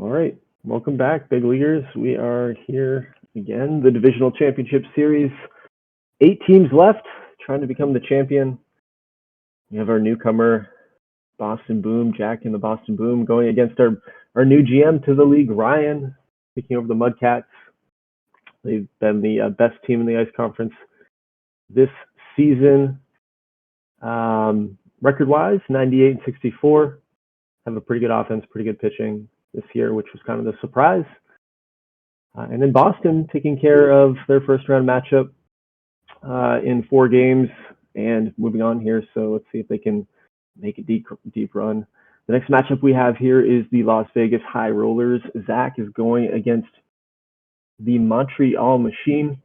All right, welcome back, big leaguers. We are here again, the Divisional Championship Series. 8 teams left, trying to become the champion. We have our newcomer, Boston Boom, Jack in the Boston Boom, going against our new GM to the league, Ryan, taking over the Mudcats. They've been the best team in the Ice Conference this season. Record-wise, 98 and 64. Have a pretty good offense, pretty good pitching this year, which was kind of the surprise. And then Boston taking care of their first round matchup in 4 games and moving on here. So let's see if they can make a deep run. The next matchup we have here is the Las Vegas High Rollers. Zach is going against the Montreal Machine.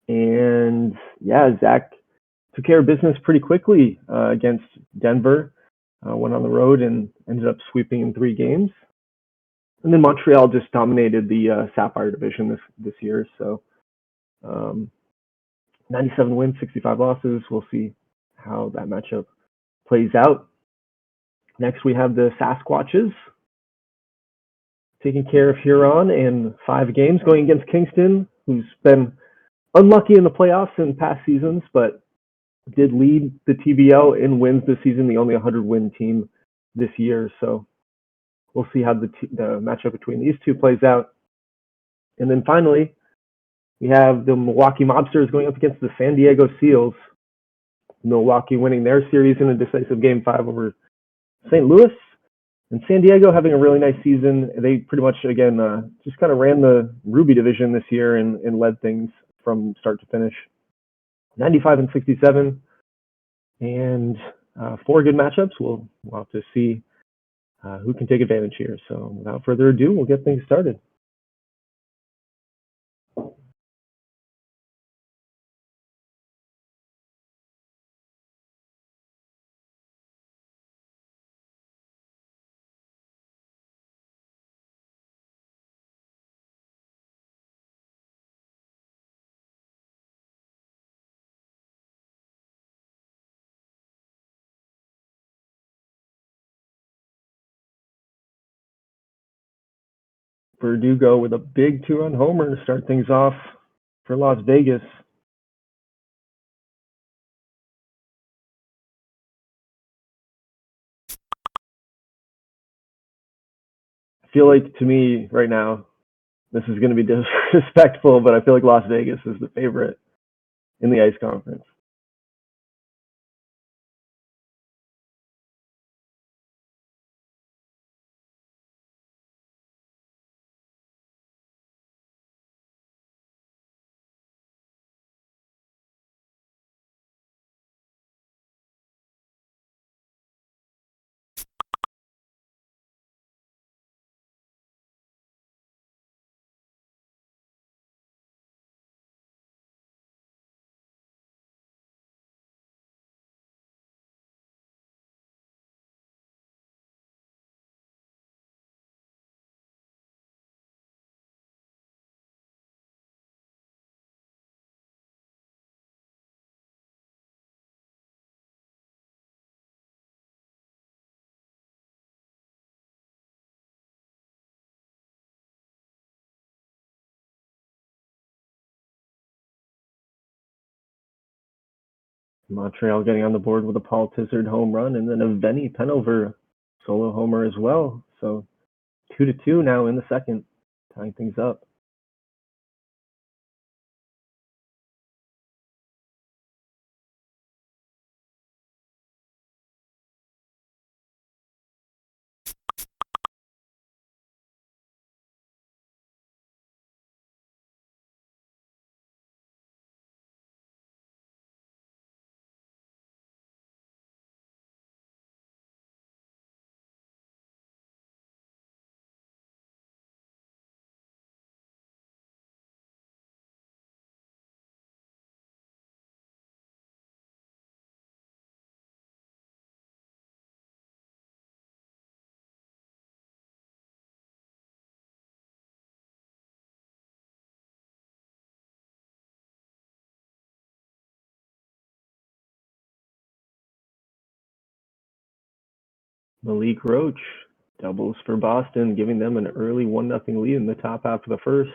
And yeah, Zach took care of business pretty quickly against Denver. Went on the road and ended up sweeping in 3 games. And then Montreal just dominated the Sapphire division this year. So 97 wins, 65 losses. We'll see how that matchup plays out. Next, we have the Sasquatches taking care of Huron in 5 games, going against Kingston, who's been unlucky in the playoffs in past seasons, but did lead the TBL in wins this season, the only 100-win team this year. So we'll see how the matchup between these two plays out. And then finally, we have the Milwaukee Mobsters going up against the San Diego Seals. Milwaukee winning their series in a decisive Game 5 over St. Louis. And San Diego having a really nice season. They pretty much, again, just kind of ran the Ruby division this year and led things from start to finish. 95 and 67. And 4 good matchups. We'll have to see who can take advantage here. So without further ado, we'll get things started. Verdugo with a big 2-run homer to start things off for Las Vegas. I feel like, to me, right now, this is going to be disrespectful, but I feel like Las Vegas is the favorite in the Ice Conference. Montreal getting on the board with a Paul Tizard home run and then a Venny Penover solo homer as well. So 2-2 now in the second, tying things up. Malik Roach Doubles for Boston, giving them an early 1-0 lead in the top half of the first.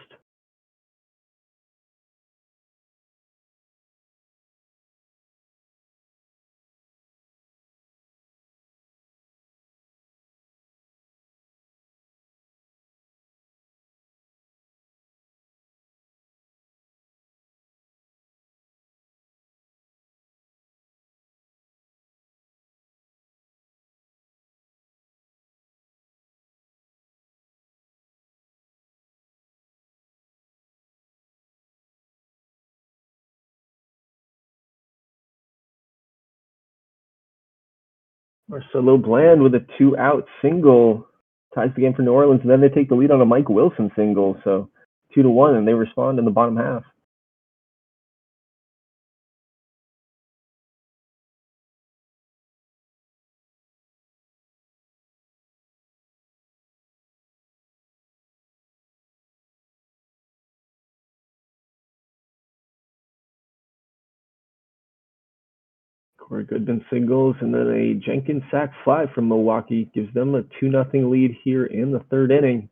Marcelo Bland with a 2-out single ties the game for New Orleans, and then they take the lead on a Mike Wilson single, so 2-1, and they respond in the bottom half. Corey Goodman singles, and then a Jenkins sac fly from Milwaukee gives them a 2-0 lead here in the third inning.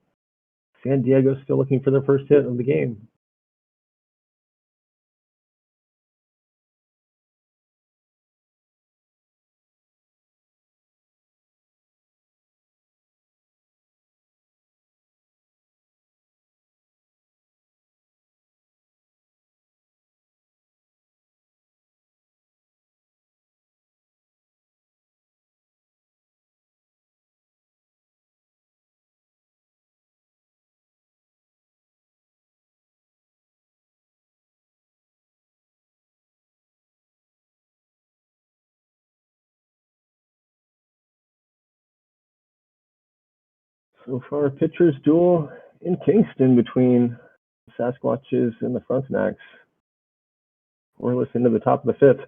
San Diego still looking for their first hit of the game. So far, a pitcher's duel in Kingston between Sasquatches and the Frontenacs. Scoreless into the top of the fifth.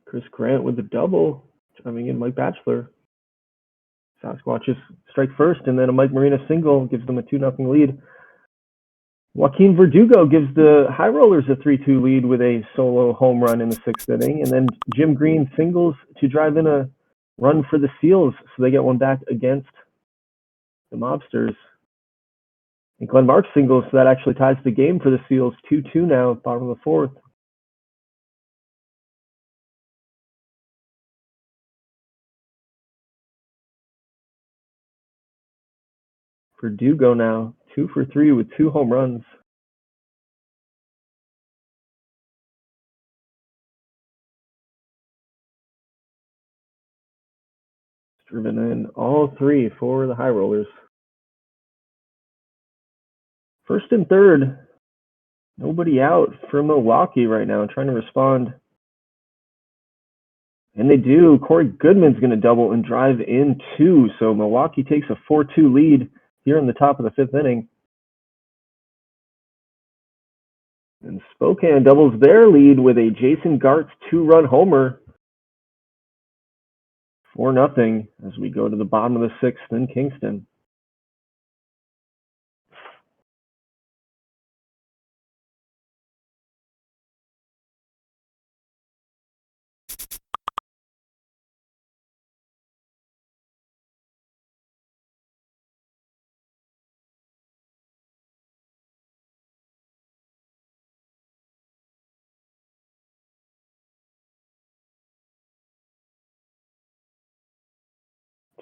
Chris Grant with the double, driving in Mike Batchelor. Sasquatches strike first, and then a Mike Marina single gives them a 2-0 lead. Joaquin Verdugo gives the High Rollers a 3-2 lead with a solo home run in the sixth inning, and then Jim Green singles to drive in a run for the Seals, so they get one back against the Mobsters. And Glenn Marks singles, so that actually ties the game for the Seals, 2-2 now, bottom of the fourth. Verdugo now 2 for 3 with 2 home runs. Driven in all 3 for the High Rollers. First and third, nobody out for Milwaukee right now, trying to respond. And they do. Corey Goodman's going to double and drive in 2. So Milwaukee takes a 4-2 lead here in the top of the fifth inning. And Spokane doubles their lead with a Jason Gartz 2-run homer. 4-0 as we go to the bottom of the sixth in Kingston.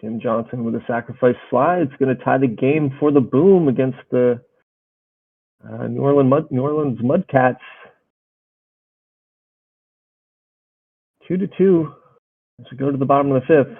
Tim Johnson with a sacrifice fly. It's going to tie the game for the Boom against the New Orleans Mudcats. 2-2 as we go to the bottom of the fifth.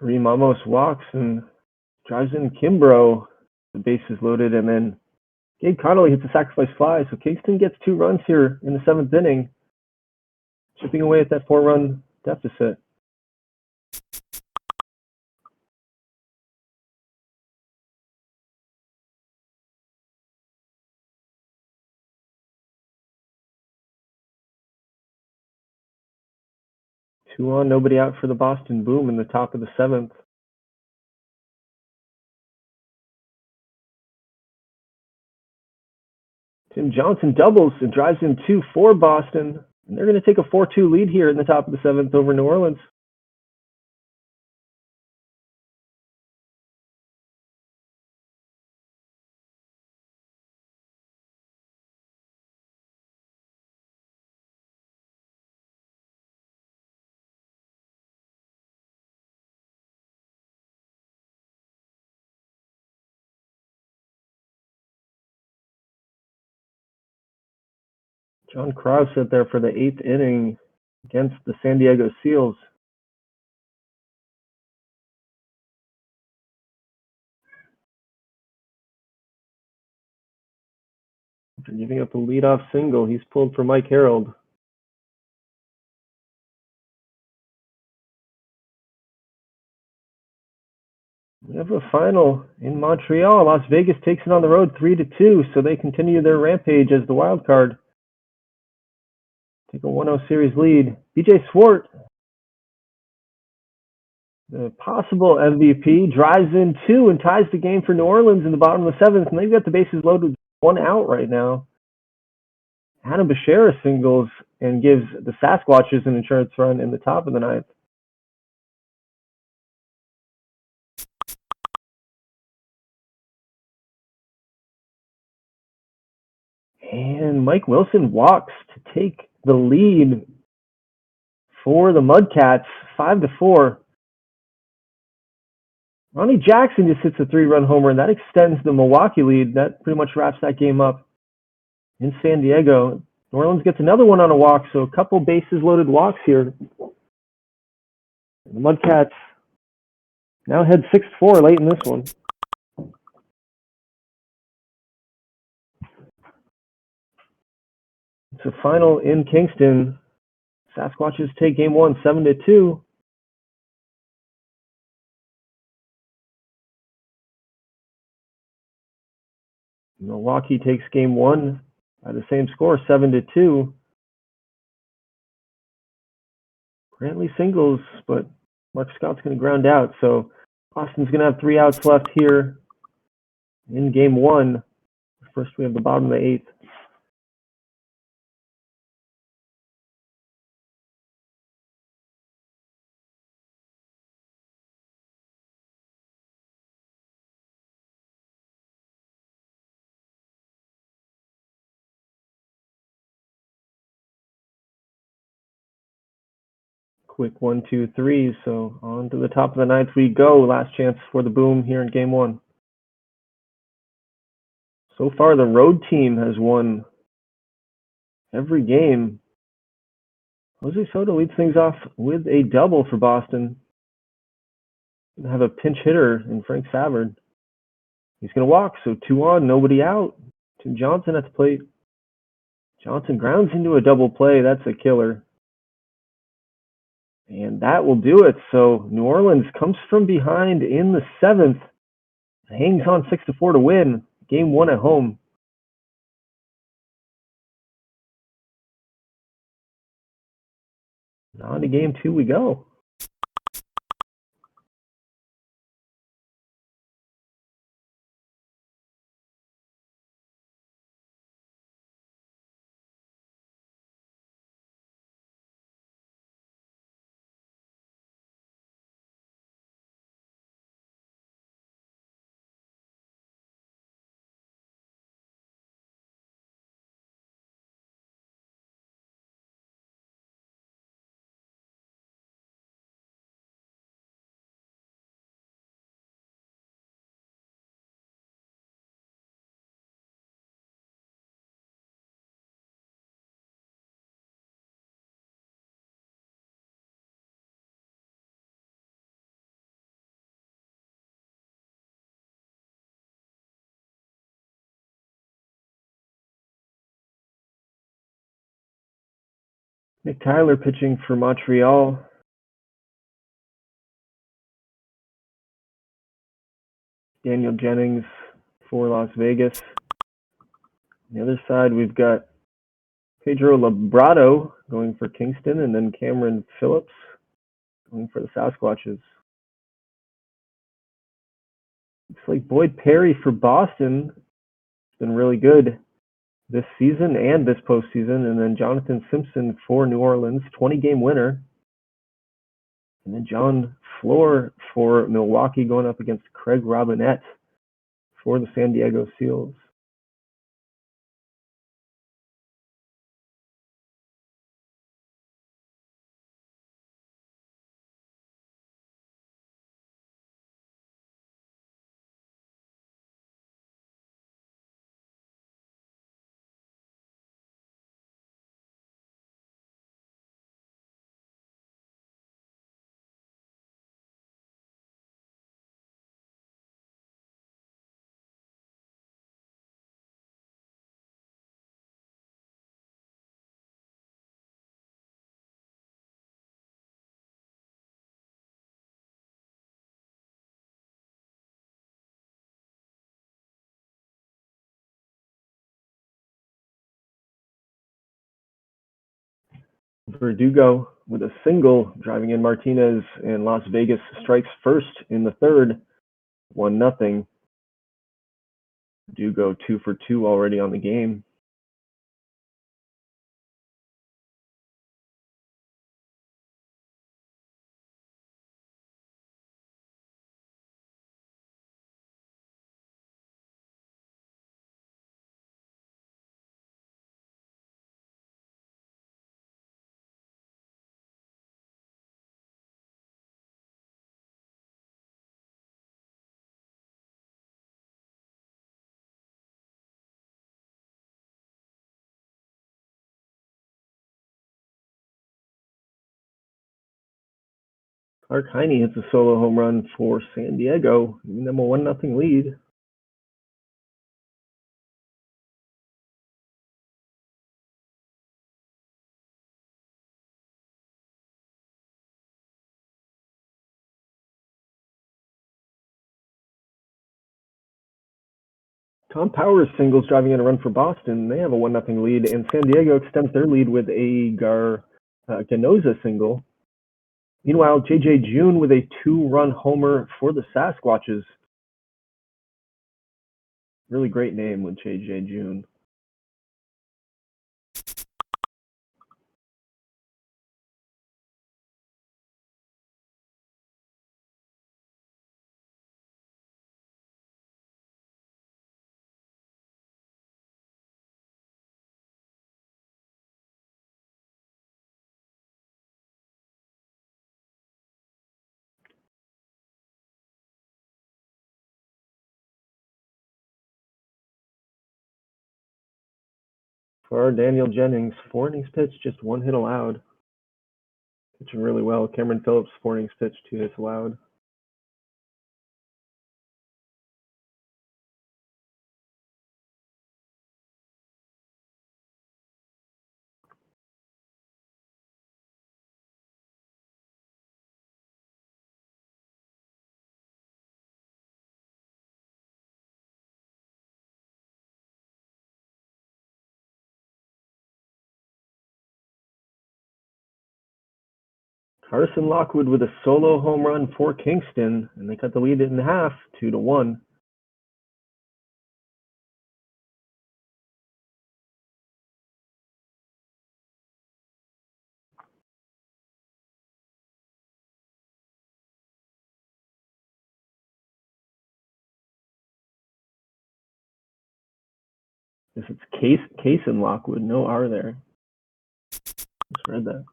Kareem almost walks and drives in Kimbrough. The base is loaded, and then Gabe Connolly hits a sacrifice fly. So Kingston gets 2 runs here in the 7th inning, chipping away at that 4-run deficit. Two on, nobody out for the Boston Boom in the top of the 7th. Tim Johnson doubles and drives in 2 for Boston. And they're going to take a 4-2 lead here in the top of the 7th over New Orleans. John Krause out there for the 8th inning against the San Diego Seals. After giving up a leadoff single, he's pulled for Mike Harold. We have a final in Montreal. Las Vegas takes it on the road 3-2, so they continue their rampage as the wild card. Take a 1-0 series lead. BJ Swart, the possible MVP, drives in 2 and ties the game for New Orleans in the bottom of the 7th, and they've got the bases loaded with 1 out right now. Hannah Bashera singles and gives the Sasquatches an insurance run in the top of the 9th. And Mike Wilson walks to take the lead for the Mudcats, 5-4. Ronnie Jackson just hits a 3-run homer, and that extends the Milwaukee lead. That pretty much wraps that game up in San Diego. New Orleans gets another one on a walk, so a couple bases loaded walks here. The Mudcats now head 6-4 late in this one. It's a final in Kingston. Sasquatches take game 1, 7-2. Milwaukee takes game 1 by the same score, 7-2. Brantley singles, but Mark Scott's going to ground out. So Boston's going to have 3 outs left here in game 1. First, we have the bottom of the 8th. Quick 1-2-3. So on to the top of the 9th we go. Last chance for the Boom here in game 1. So far, the road team has won every game. Jose Soto leads things off with a double for Boston. Going to have a pinch hitter in Frank Savard. He's going to walk, so 2 on, nobody out. Tim Johnson at the plate. Johnson grounds into a double play. That's a killer. And that will do it. So New Orleans comes from behind in the 7th. Hangs on 6-4 to win. Game 1 at home. On to game 2 we go. Nick Tyler pitching for Montreal. Daniel Jennings for Las Vegas. On the other side, we've got Pedro Labrado going for Kingston, and then Cameron Phillips going for the Sasquatches. Looks like Boyd Perry for Boston has been really good this season and this postseason. And then Jonathan Simpson for New Orleans, 20-game winner. And then John Floor for Milwaukee going up against Craig Robinette for the San Diego Seals. Verdugo with a single, driving in Martinez, and Las Vegas strikes first in the third, 1-0. Verdugo 2 for 2 already on the game. Clark Heine hits a solo home run for San Diego, giving them a 1-0 lead. Tom Powers singles, driving in a run for Boston. They have a 1-0 lead, and San Diego extends their lead with a Ganoza single. Meanwhile, J.J. June with a 2-run homer for the Sasquatches. Really great name with J.J. June. For Daniel Jennings, 4 innings pitched, just 1 hit allowed. Pitching really well. Cameron Phillips, 4 innings pitched, 2 hits allowed. Carson Lockwood with a solo home run for Kingston, and they cut the lead in half, 2-1. This is Case and Lockwood, no R there. Just read that.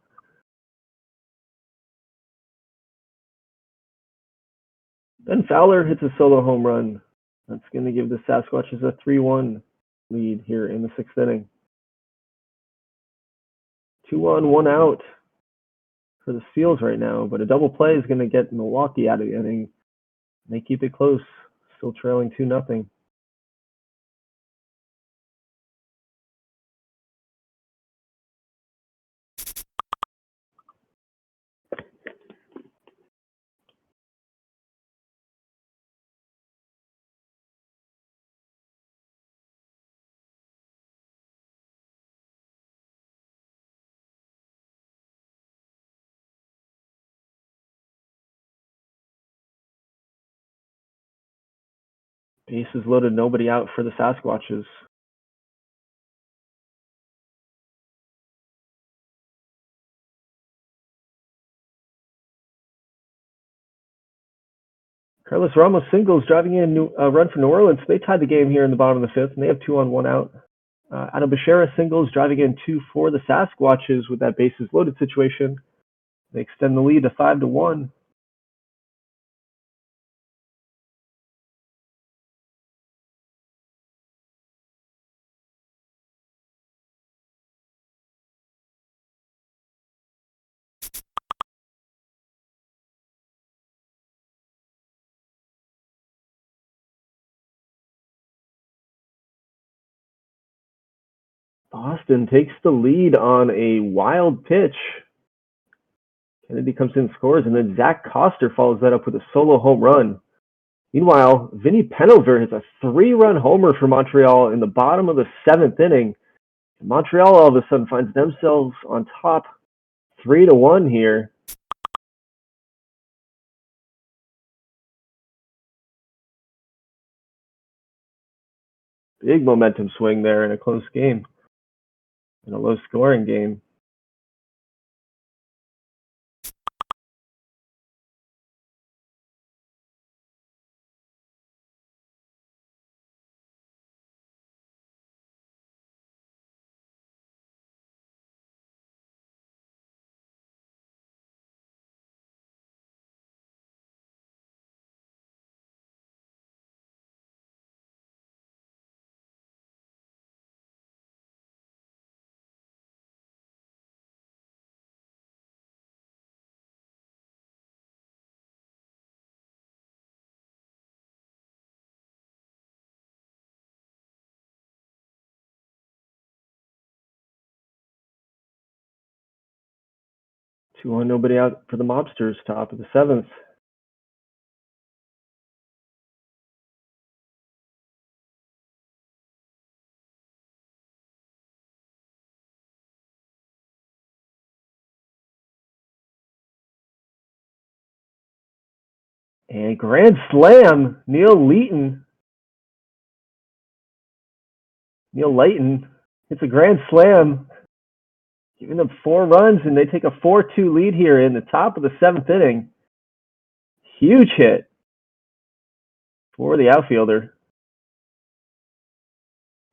Ben Fowler hits a solo home run. That's going to give the Sasquatches a 3-1 lead here in the 6th inning. 2-1, 1 out for the Seals right now, but a double play is going to get Milwaukee out of the inning. They keep it close, still trailing 2-0. Bases loaded, nobody out for the Sasquatches. Carlos Ramos singles, driving in a run for New Orleans. They tied the game here in the bottom of the fifth, and they have 2 on, 1 out. Adam Bechara singles, driving in 2 for the Sasquatches with that bases loaded situation. They extend the lead to 5-1. Boston takes the lead on a wild pitch. Kennedy comes in, scores, and then Zach Coster follows that up with a solo home run. Meanwhile, Vinny Penover hits a 3-run homer for Montreal in the bottom of the 7th inning. Montreal all of a sudden finds themselves on top 3-1 here. Big momentum swing there in a close game, in a low-scoring game. Two on, nobody out for the Mobsters, top of the 7th. And grand slam, Neil Layton hits a grand slam, giving them 4 runs, and they take a 4-2 lead here in the top of the 7th inning. Huge hit for the outfielder.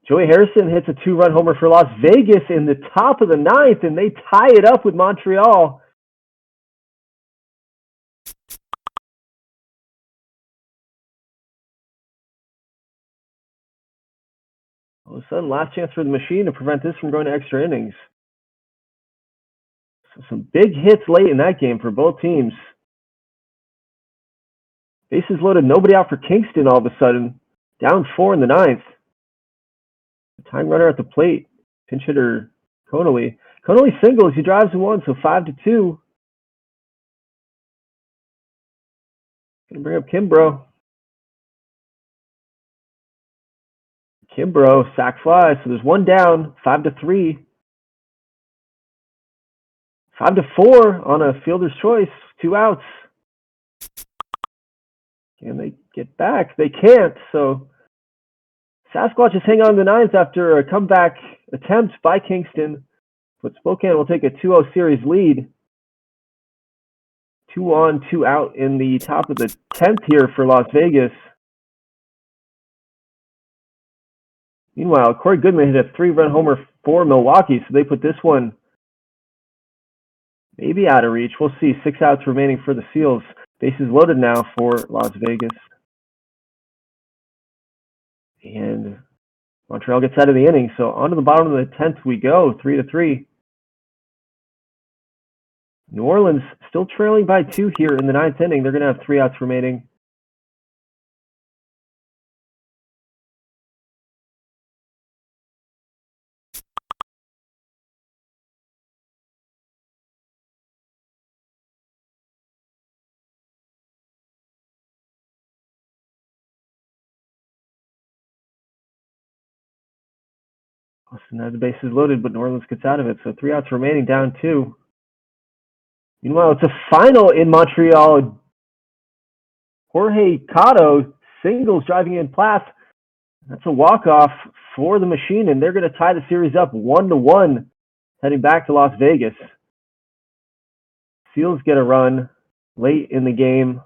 Joey Harrison hits a 2-run homer for Las Vegas in the top of the 9th, and they tie it up with Montreal. All of a sudden, last chance for the machine to prevent this from going to extra innings. So some big hits late in that game for both teams. Bases loaded, nobody out for Kingston all of a sudden. Down 4 in the 9th. The time runner at the plate, pinch hitter Connolly. Connolly singles, he drives in 1, so 5-2. Gonna bring up Kimbrough. Kimbrough, sac fly, so there's 1 down, 5-3. 5-4 on a fielder's choice, 2 outs. Can they get back? They can't, so Sasquatches hang on to the 9th after a comeback attempt by Kingston, but Spokane will take a 2-0 series lead. 2 on, 2 out in the top of the 10th here for Las Vegas. Meanwhile, Corey Goodman hit a 3-run homer for Milwaukee, so they put this one maybe out of reach. We'll see. 6 outs remaining for the Seals. Bases loaded now for Las Vegas. And Montreal gets out of the inning, so on to the bottom of the 10th we go, 3-3. New Orleans still trailing by 2 here in the 9th inning. They're going to have 3 outs remaining. Austin has the bases loaded, but New Orleans gets out of it, so 3 outs remaining, down 2. Meanwhile, it's a final in Montreal. Jorge Cotto singles driving in Plath. That's a walk-off for the Machine, and they're going to tie the series up 1-1, heading back to Las Vegas. Seals get a run late in the game.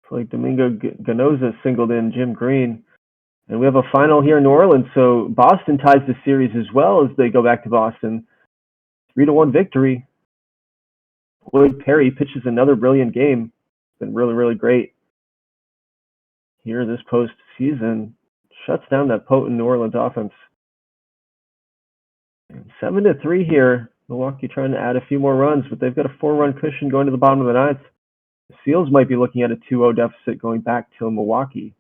It's like Domingo Ganoza singled in Jim Green. And we have a final here in New Orleans, so Boston ties the series as well as they go back to Boston. 3-1 victory. Lloyd Perry pitches another brilliant game. It's been really, really great here this postseason. Shuts down that potent New Orleans offense. 7-3 here. Milwaukee trying to add a few more runs, but they've got a 4-run cushion going to the bottom of the ninth. The Seals might be looking at a 2-0 deficit going back to Milwaukee.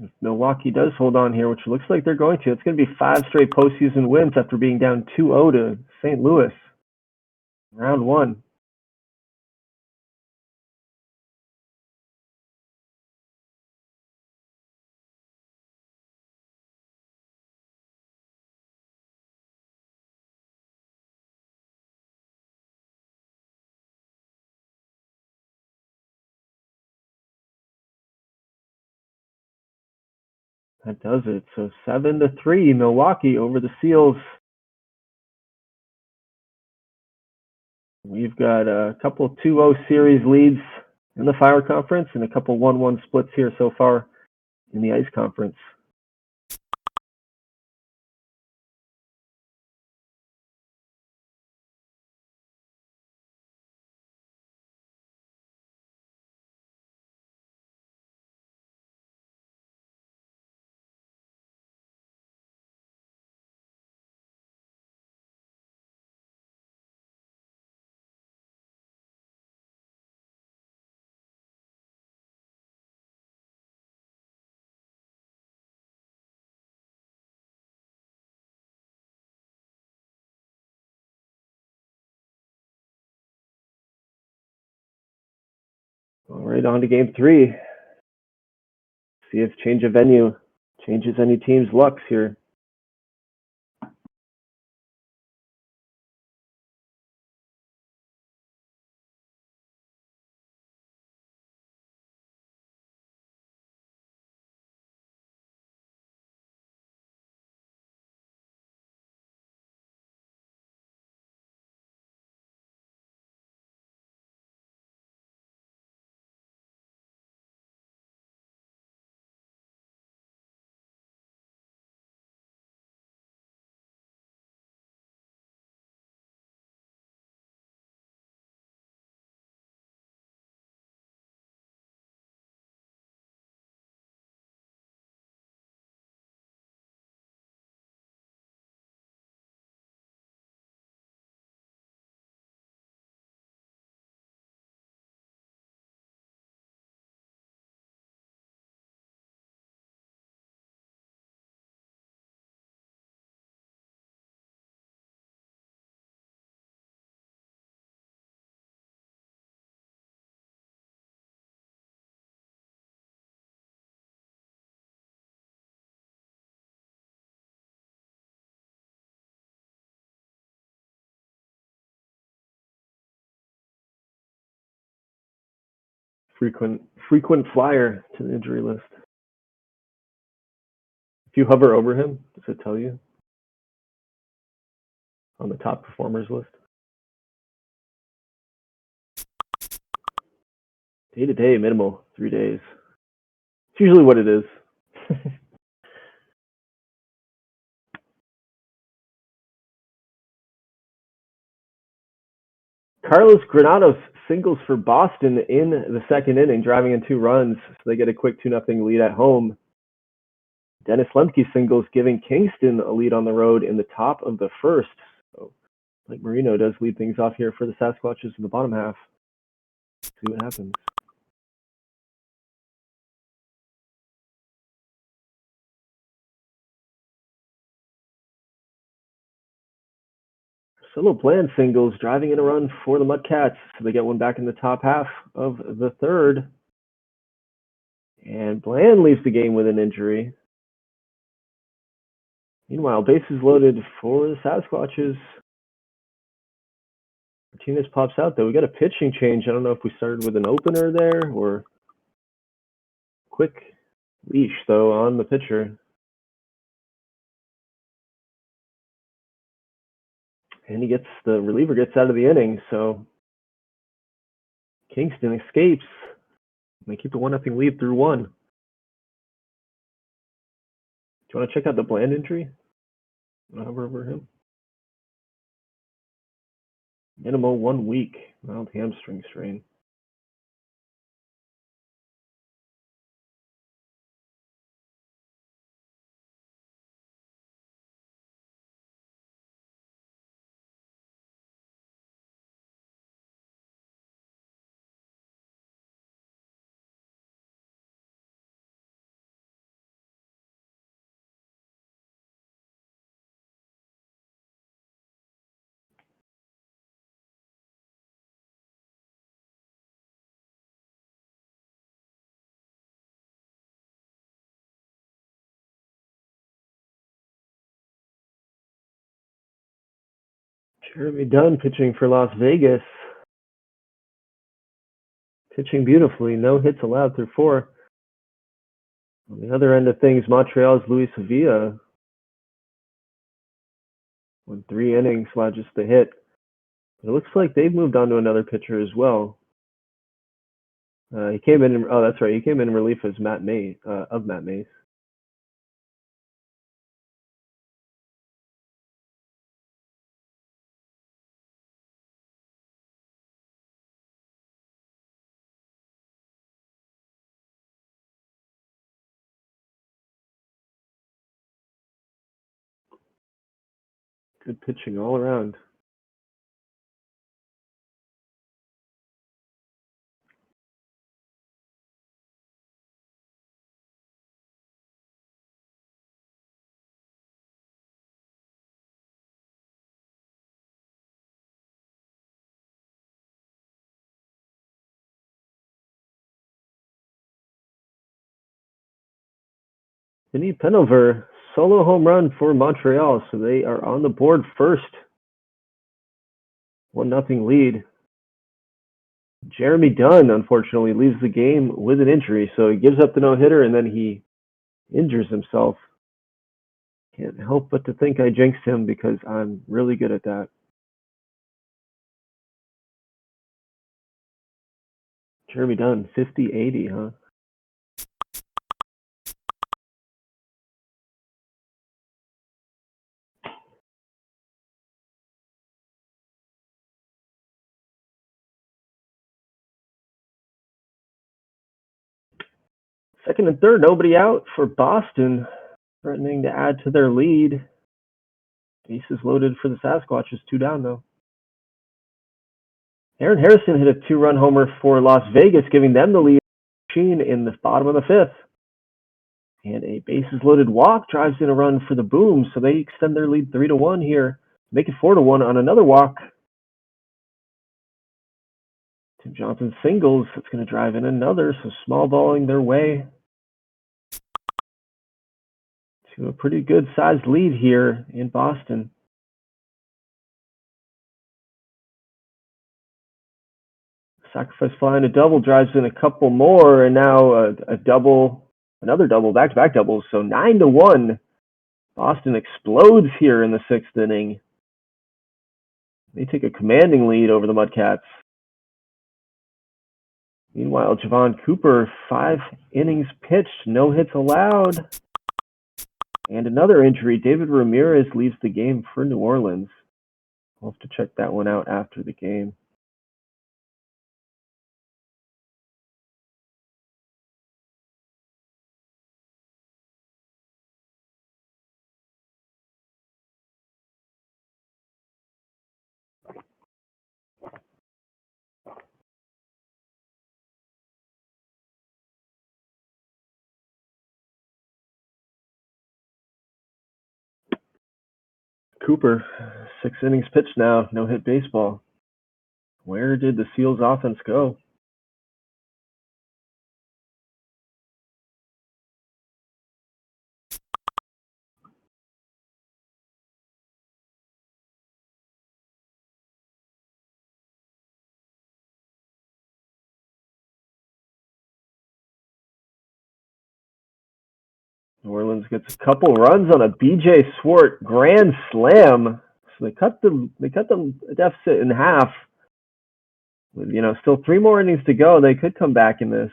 If Milwaukee does hold on here, which looks like they're going to, it's going to be 5 straight postseason wins after being down 2-0 to St. Louis. Round 1. That does it. So 7-3, Milwaukee over the Seals. We've got a couple 2-0 series leads in the Fire Conference and a couple 1-1 splits here so far in the Ice Conference. All right, on to game 3. See if change of venue changes any team's lucks here. Frequent flyer to the injury list. If you hover over him, does it tell you on the top performers list? Day-to-day, minimal, 3 days. It's usually what it is. Carlos Granados singles for Boston in the second inning, driving in 2 runs, so they get a quick 2-0 lead at home. Dennis Lemke singles, giving Kingston a lead on the road in the top of the first. So Mike Marino does lead things off here for the Sasquatches in the bottom half. See what happens. Solo Bland singles, driving in a run for the Mudcats. So they get one back in the top half of the third. And Bland leaves the game with an injury. Meanwhile, bases loaded for the Sasquatches. Martinez pops out, though. We got a pitching change. I don't know if we started with an opener there or quick leash, though, on the pitcher. And the reliever gets out of the inning, so Kingston escapes. They keep the 1-0 lead through one. Do you want to check out the Bland injury? I'll hover over him. Minimal 1 week, mild hamstring strain. Jeremy Dunn pitching for Las Vegas. Pitching beautifully, no hits allowed through 4. On the other end of things, Montreal's Luis Sevilla won 3 innings, allowed just the hit. It looks like they've moved on to another pitcher as well. He came in. Oh, that's right. He came in relief as Matt Mays. Good pitching all around. Vinny Penalver, solo home run for Montreal, so they are on the board first. 1-0 lead. Jeremy Dunn, unfortunately, leaves the game with an injury, so he gives up the no-hitter and then he injures himself. Can't help but to think I jinxed him because I'm really good at that. Jeremy Dunn, 50-80, huh? Second and third, nobody out for Boston, threatening to add to their lead. Bases loaded for the Sasquatches, 2 down though. Aaron Harrison hit a 2-run homer for Las Vegas, giving them the lead in the bottom of the 5th. And a bases loaded walk drives in a run for the Boom, so they extend their lead 3-1 here, make it 4-1 on another walk. Tim Johnson singles, that's going to drive in another, so small balling their way to a pretty good sized lead here in Boston. Sacrifice fly and a double drives in a couple more, and now another double, back-to-back doubles, so 9-1. Boston explodes here in the 6th inning. They take a commanding lead over the Mudcats. Meanwhile, Javon Cooper, 5 innings pitched, no hits allowed. And another injury, David Ramirez leaves the game for New Orleans. We'll have to check that one out after the game. Cooper, 6 innings pitched now, no hit baseball. Where did the Seals offense go? New Orleans gets a couple runs on a B.J. Swart grand slam. So they cut the deficit in half. With still 3 more innings to go, they could come back in this.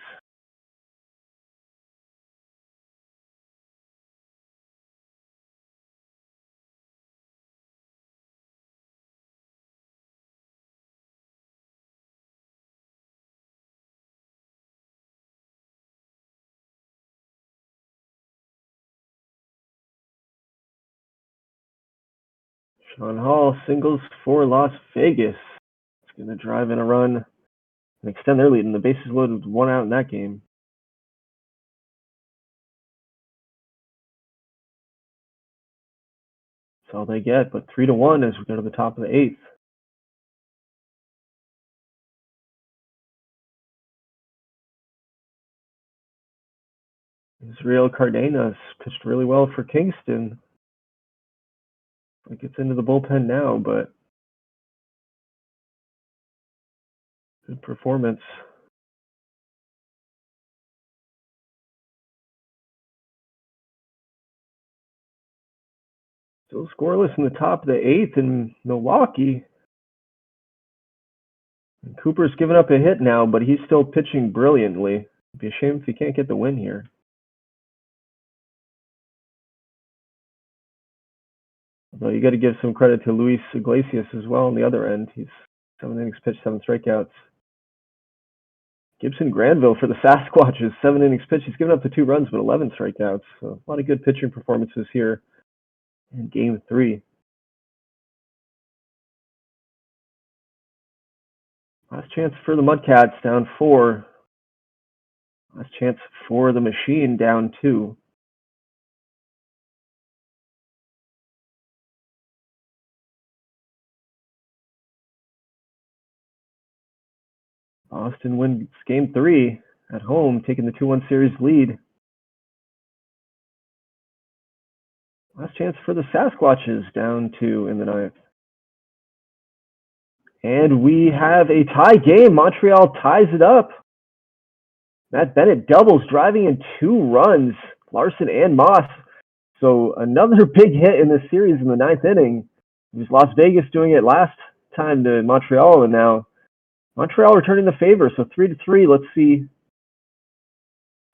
Sean Hall singles for Las Vegas. It's going to drive in a run and extend their lead, and the bases loaded with 1 out in that game. That's all they get, but 3-1 as we go to the top of the 8th. Israel Cardenas pitched really well for Kingston. It gets into the bullpen now, but good performance. Still scoreless in the top of the 8th in Milwaukee. And Cooper's given up a hit now, but he's still pitching brilliantly. It'd be a shame if he can't get the win here. Although you got to give some credit to Luis Iglesias as well on the other end. He's 7 innings pitched, 7 strikeouts. Gibson Granville for the Sasquatches, 7 innings pitched. He's given up the 2 runs, but 11 strikeouts. So a lot of good pitching performances here in Game 3. Last chance for the Mudcats, down 4. Last chance for the Machine, down 2. Boston wins Game 3 at home, taking the 2-1 series lead. Last chance for the Sasquatches, down 2 in the 9th. And we have a tie game. Montreal ties it up. Matt Bennett doubles, driving in 2 runs, Larson and Moss. So another big hit in this series in the 9th inning. It was Las Vegas doing it last time to Montreal, and now Montreal returning the favor. So 3-3. Let's see if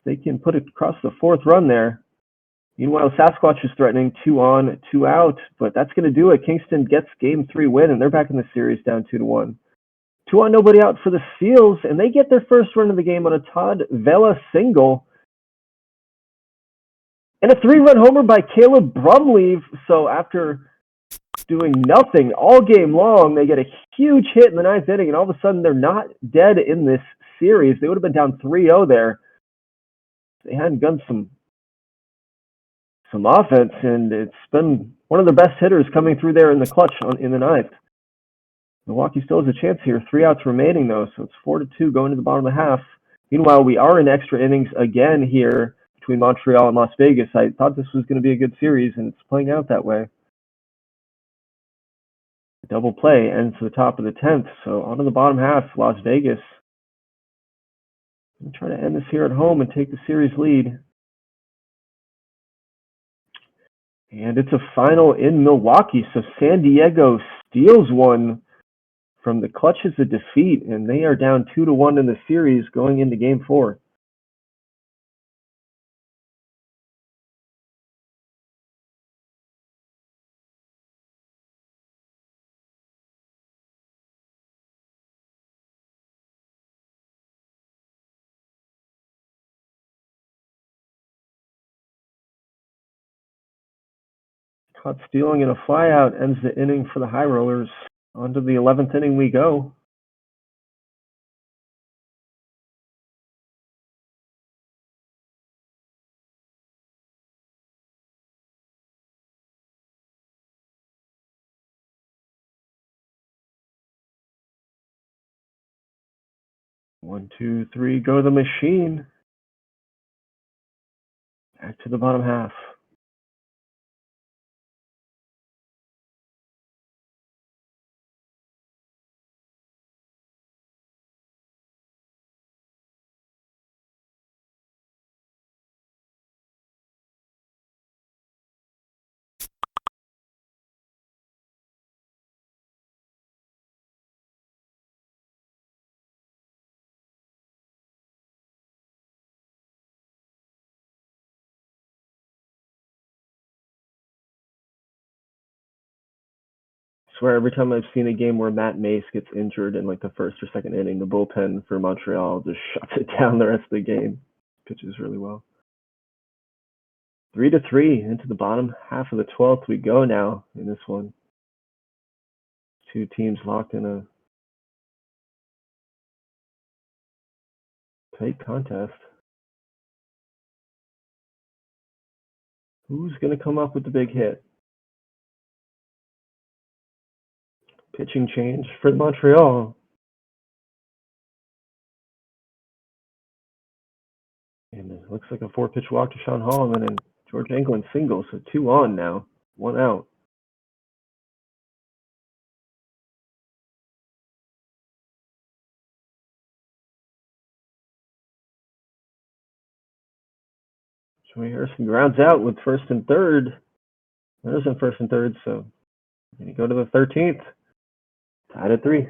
they can put it across the 4th run there. Meanwhile, Sasquatch is threatening 2 on, 2 out, but that's going to do it. Kingston gets Game 3 win, and they're back in the series down 2-1. 2 on, nobody out for the Seals, and they get their first run of the game on a Todd Vela single. And a 3-run homer by Caleb Brumleve. So after doing nothing all game long, they get a huge hit in the 9th inning, and all of a sudden they're not dead in this series. They would have been down 3-0 there. They hadn't done some offense, and it's been one of the best hitters coming through there in the clutch in the 9th. Milwaukee still has a chance here. 3 outs remaining, though, so it's 4-2 going to the bottom of the half. Meanwhile, we are in extra innings again here between Montreal and Las Vegas. I thought this was going to be a good series, and it's playing out that way. Double play ends to the top of the 10th, so on to the bottom half, Las Vegas. I'm trying to end this here at home and take the series lead. And it's a final in Milwaukee, so San Diego steals one from the clutches of defeat, and they are down 2-1 in the series going into Game 4. Caught stealing in a flyout ends the inning for the High Rollers. On to the 11th inning we go. 1, 2, 3, go the machine. Back to the bottom half. I swear every time I've seen a game where Matt Mace gets injured in like the first or second inning, the bullpen for Montreal just shuts it down the rest of the game. Pitches really well. 3-3 into the bottom half of the 12th we go now in this one. Two teams locked in a tight contest. Who's going to come up with the big hit? Pitching change for Montreal. And it looks like a 4-pitch walk to Sean Holloman and George Anglin single, so 2 on now, 1 out. Joey Harrison grounds out with first and third. There's in first and third, so going to go to the 13th. Tied at 3.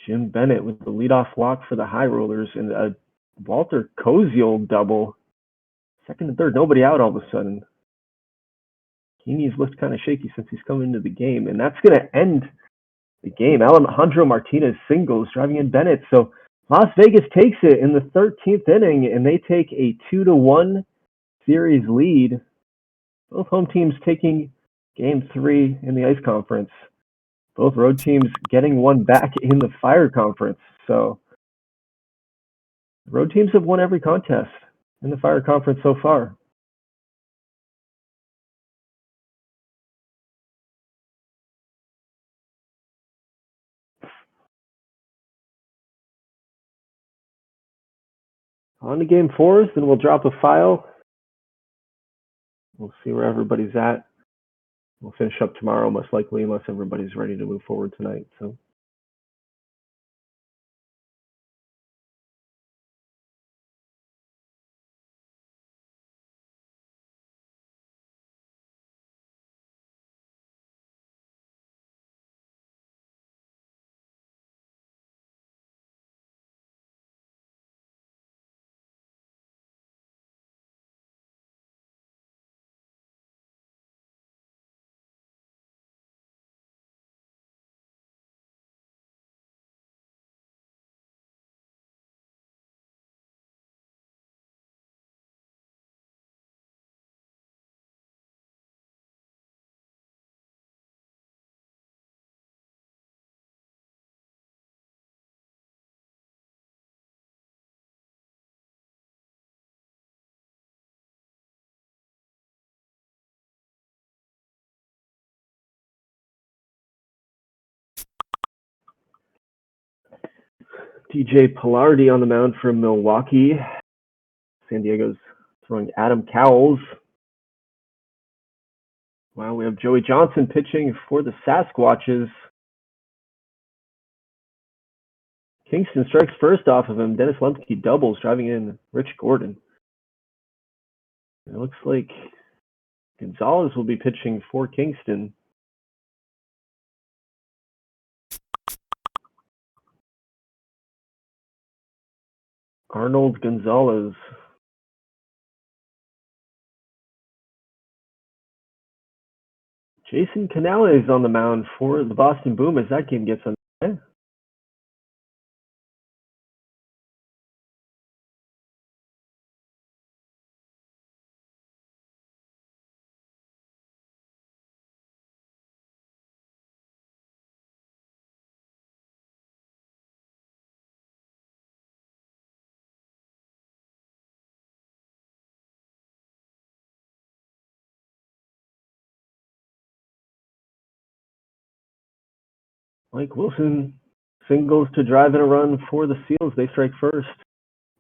Jim Bennett with the leadoff walk for the High Rollers and a Walter Koziol double. Second and third, nobody out all of a sudden. Heaney's looked kind of shaky since he's come into the game, and that's going to end the game. Alejandro Martinez singles, driving in Bennett. So Las Vegas takes it in the 13th inning, and they take a 2-1 series lead. Both home teams taking Game 3 in the Ice Conference. Both road teams getting one back in the Fire Conference. So road teams have won every contest in the Fire Conference so far. On to Game 4, then we'll drop a file. We'll see where everybody's at. We'll finish up tomorrow, most likely, unless everybody's ready to move forward tonight. So. TJ Pilardi on the mound for Milwaukee. San Diego's throwing Adam Cowles. Wow, we have Joey Johnson pitching for the Sasquatches. Kingston strikes first off of him. Dennis Lemke doubles, driving in Rich Gordon. It looks like Gonzalez will be pitching for Kingston. Arnold Gonzalez Jason Canales on the mound for the Boston Boom as that game gets underway. Mike Wilson singles to drive in a run for the Seals. They strike first.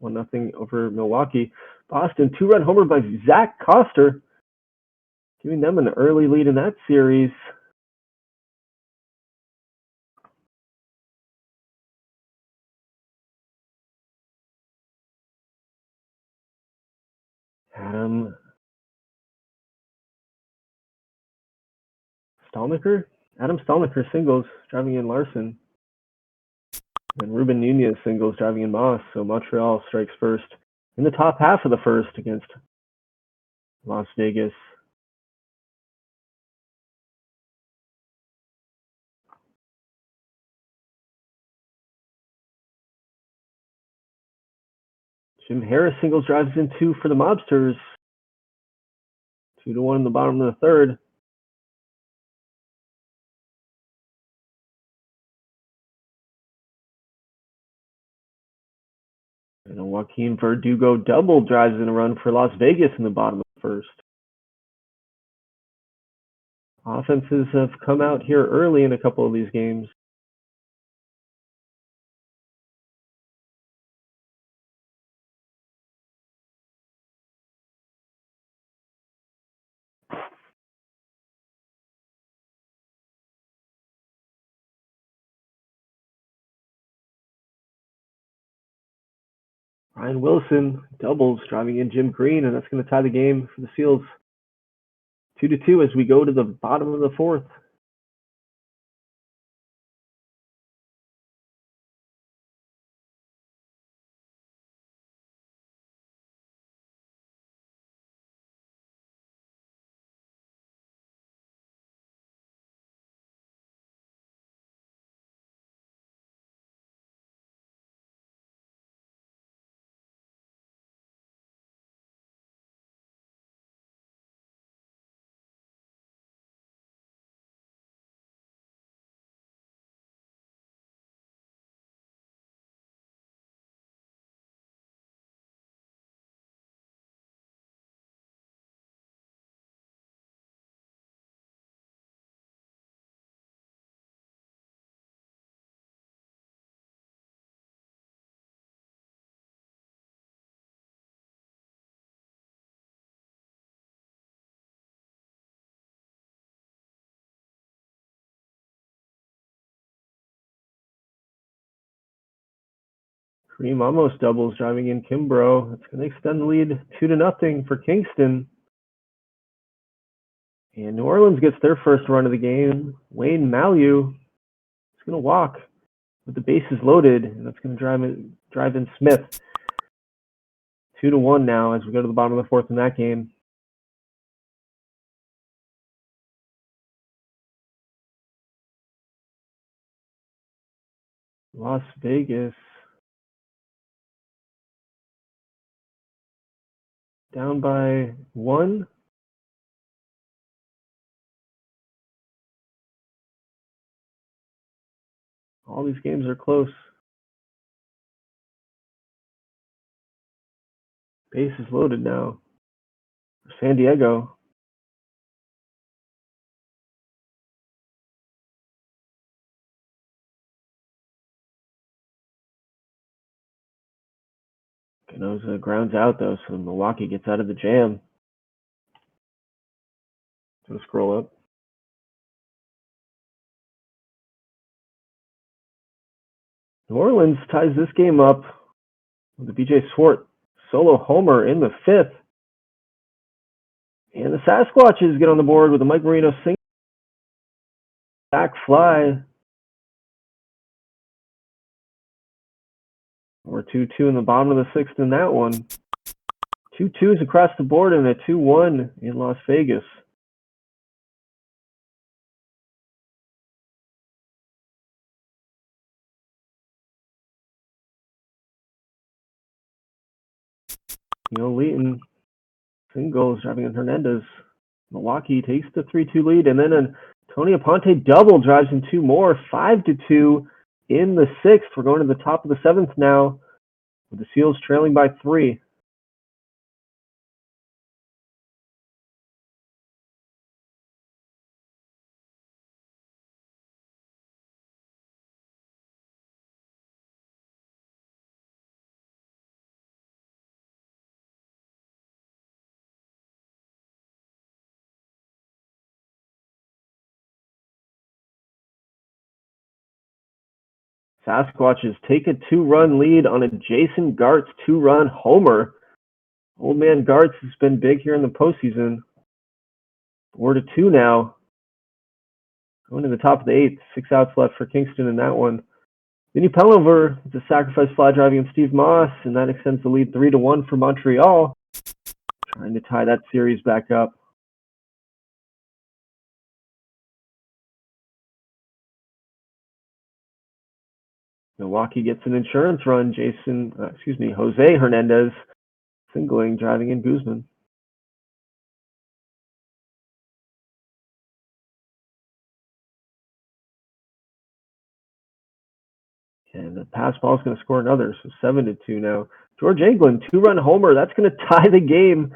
1-0 over Milwaukee. Boston, 2-run homer by Zach Coster, giving them an early lead in that series. Adam Stalniker singles, driving in Larson. And Ruben Nunez singles, driving in Moss. So Montreal strikes first in the top half of the first against Las Vegas. Jim Harris singles, drives in 2 for the Mobsters. 2-1 in the bottom of the third. And a Joaquin Verdugo double drives in a run for Las Vegas in the bottom of the first. Offenses have come out here early in a couple of these games. Ryan Wilson doubles, driving in Jim Green, and that's going to tie the game for the Seals 2-2 as we go to the bottom of the fourth. Kareem almost doubles, driving in Kimbrough. That's going to extend the lead 2-0 for Kingston. And New Orleans gets their first run of the game. Wayne Malu is going to walk with the bases loaded, and that's going to drive in Smith. 2-1 now as we go to the bottom of the fourth in that game. Las Vegas down by 1. All these games are close. Bases loaded now for San Diego. Canosa grounds out though, so Milwaukee gets out of the jam. Gonna scroll up. New Orleans ties this game up with the BJ Swart solo homer in the 5th. And the Sasquatches get on the board with a Mike Marino single back fly. We're 2-2 in the bottom of the 6th in that one. 2-2s across the board and a 2-1 in Las Vegas. Leighton singles driving in Hernandez. Milwaukee takes the 3-2 lead, and then an Tony Aponte double drives in two more, 5-2 in the sixth. We're going to the top of the seventh now, with the Seals trailing by 3. Sasquatches take a 2-run lead on a Jason Gartz 2-run homer. Old man Gartz has been big here in the postseason. 4-2 now. Going to the top of the eighth. 6 outs left for Kingston in that one. Vinny Pellover with a sacrifice fly driving in Steve Moss, and that extends the lead 3-1 for Montreal. Trying to tie that series back up. Milwaukee gets an insurance run. Jose Hernandez singling, driving in Guzman. And the pass ball is going to score another, so 7-2 now. George Englund, 2-run homer. That's going to tie the game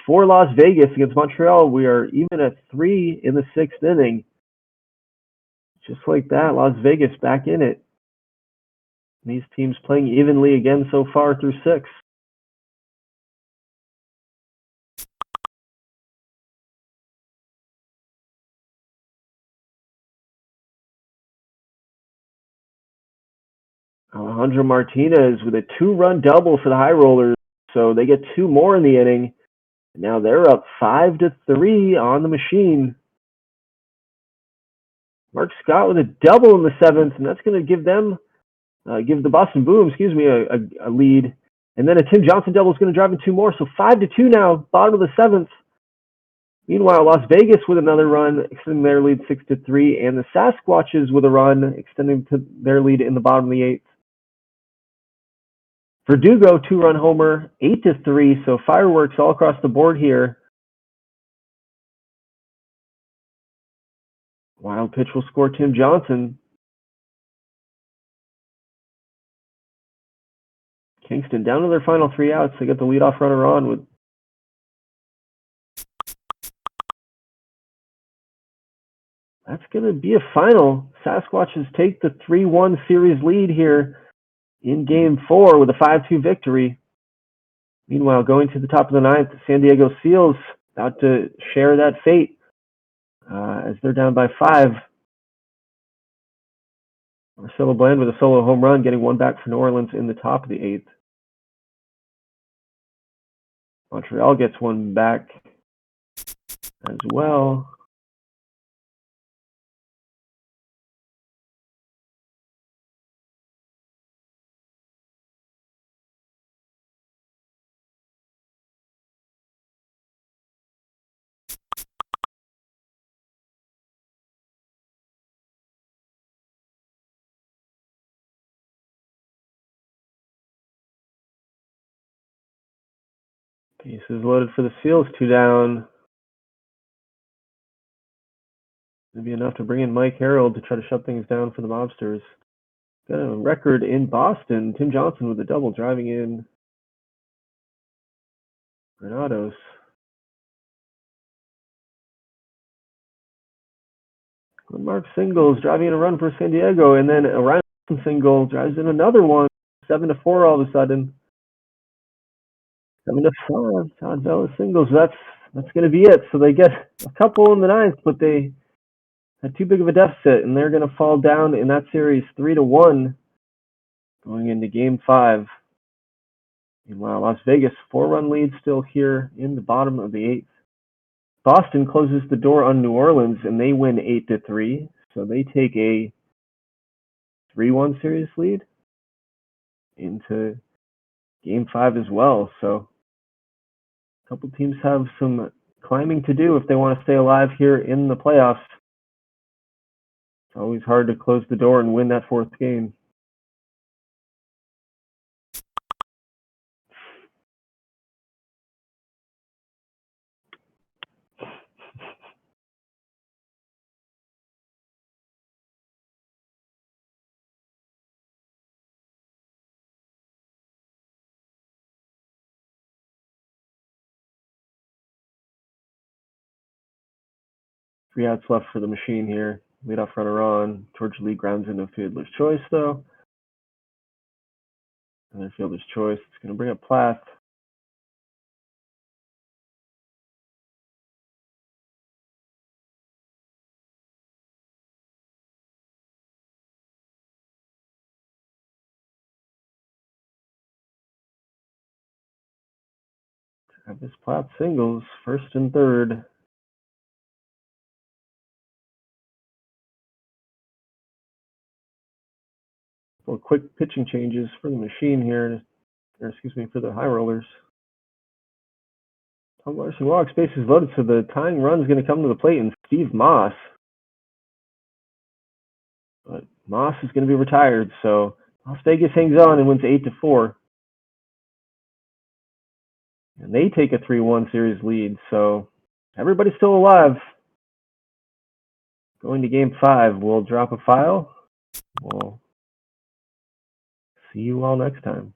for Las Vegas against Montreal. We are even at 3 in the sixth inning. Just like that, Las Vegas back in it. These teams playing evenly again so far through 6. Alejandro Martinez with a 2-run double for the High Rollers, so they get 2 more in the inning. Now they're up 5-3 on the machine. Mark Scott with a double in the 7th, and that's going to give the Boston Boom, a lead. And then a Tim Johnson double is going to drive in 2 more, so 5-2 now, bottom of the 7th. Meanwhile, Las Vegas with another run, extending their lead 6-3, and the Sasquatches with a run, extending to their lead in the bottom of the 8th. Verdugo, 2-run homer, 8-3, so fireworks all across the board here. Wild pitch will score Tim Johnson. Kingston down to their final 3 outs. They get the leadoff runner on with. That's going to be a final. Sasquatches take the 3-1 series lead here in Game 4 with a 5-2 victory. Meanwhile, going to the top of the 9th, the San Diego Seals about to share that fate as they're down by 5. Marcelo Bland with a solo home run, getting 1 back for New Orleans in the top of the 8th. Montreal gets 1 back as well. Bases loaded for the Seals, 2 down. It'd be enough to bring in Mike Harold to try to shut things down for the Mobsters. Got a record in Boston. Tim Johnson with a double driving in Granados. Mark singles driving in a run for San Diego, and then a Ryan single drives in another one. 7-4 all of a sudden. 7-5. Todd Vela singles. That's going to be it. So they get a couple in the 9th, but they had too big of a deficit, and they're going to fall down in that series 3-1 going into Game 5. Meanwhile, Las Vegas 4-run lead still here in the bottom of the 8th. Boston closes the door on New Orleans, and they win 8-3. So they take a 3-1 series lead into Game 5 as well. So a couple teams have some climbing to do if they want to stay alive here in the playoffs. It's always hard to close the door and win that 4th game. 3 outs left for the machine here. Leadoff runner on. George Lee grounds into fielder's choice, though. Another fielder's choice. It's going to bring up Plath. Travis Plath singles, first and third. Well, quick pitching changes for the machine here, or excuse me, for the high rollers. Tom Larson walks, bases loaded, so the tying run is going to come to the plate, and Steve Moss. But Moss is going to be retired, so Las Vegas hangs on and wins 8-4. And they take a 3-1 series lead, so everybody's still alive. Going to game 5, we'll drop a file. We'll see you all next time.